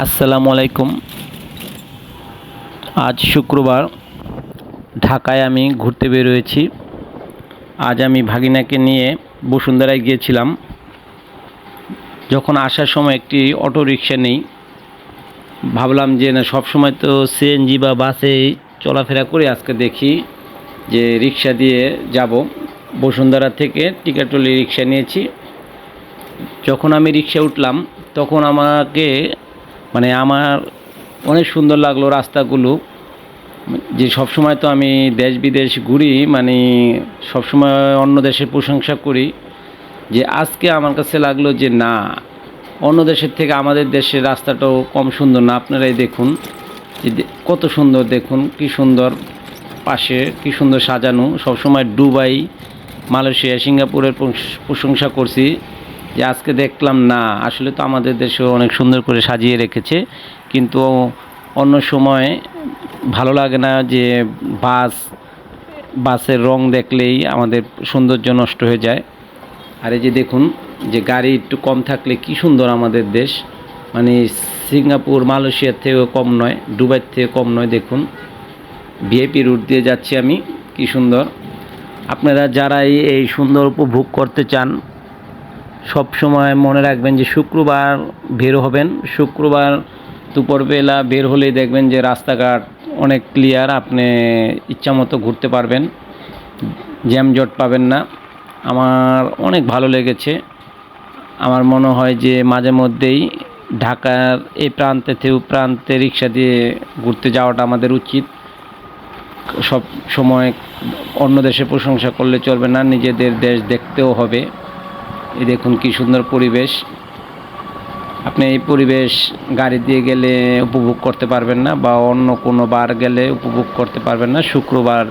আসসালামু আলাইকুম। আজ শুক্রবার ঢাকায় আমি ঘুরতে বের হয়েছি। আজ আমি ভাগিনাকে নিয়ে বসুন্ধরায় গিয়েছিলাম। যখন আসার সময় একটি অটো রিক্সা নেই, ভাবলাম যে না, সবসময় তো সিএনজি বা বাসে চলাফেরা করে, আজকে দেখি যে রিক্সা দিয়ে যাব। বসুন্ধরা থেকে টিকাটলি রিক্সা নিয়েছি। যখন আমি রিক্সা উঠলাম তখন আমার অনেক সুন্দর লাগলো রাস্তাগুলো। যে সবসময় তো আমি দেশ বিদেশ ঘুরি, সবসময় অন্য দেশের প্রশংসা করি, যে আজকে আমার কাছে লাগলো যে না, অন্য দেশের থেকে আমাদের দেশের রাস্তাটাও কম সুন্দর না। আপনারাই দেখুন যে কত সুন্দর, দেখুন কি সুন্দর, পাশে কি সুন্দর সাজানো। সবসময় দুবাই, মালয়েশিয়া, সিঙ্গাপুরের প্রশংসা করছি, যে আজকে দেখলাম না, আসলে তো আমাদের দেশেও অনেক সুন্দর করে সাজিয়ে রেখেছে। কিন্তু অন্য সময় ভালো লাগে না যে বাসের রং দেখলেই আমাদের সৌন্দর্য নষ্ট হয়ে যায়। আর এই যে দেখুন যে গাড়ি একটু কম থাকলে কি সুন্দর আমাদের দেশ, সিঙ্গাপুর, মালয়েশিয়ার থেকেও কম নয়, দুবাইয়ের থেকে কম নয়। দেখুন ভিআইপি রুট দিয়ে যাচ্ছি আমি, কি সুন্দর। আপনারা যারা এই সুন্দর উপভোগ করতে চান, সব সময় মনে রাখবেন যে শুক্রবার বের হবেন। শুক্রবার দুপুরবেলা বের হলেই দেখবেন যে রাস্তাঘাট অনেক ক্লিয়ার, আপনি ইচ্ছামতো ঘুরতে পারবেন, জ্যামজট পাবেন না। আমার অনেক ভালো লেগেছে। আমার মনে হয় যে মাঝে মধ্যেই ঢাকার এই প্রান্তে থেকে প্রান্তে রিক্সা দিয়ে ঘুরতে যাওয়াটা আমাদের উচিত। সব সময় অন্য দেশে প্রশংসা করলে চলবে না, নিজেদের দেশ দেখতেও হবে। এই দেখুন কি সুন্দর পরিবেশ। আপনি এই পরিবেশ গাড়ি দিয়ে গেলে উপভোগ করতে পারবেন না, বা অন্য কোনো বার গেলে উপভোগ করতে পারবেন না। শুক্রবার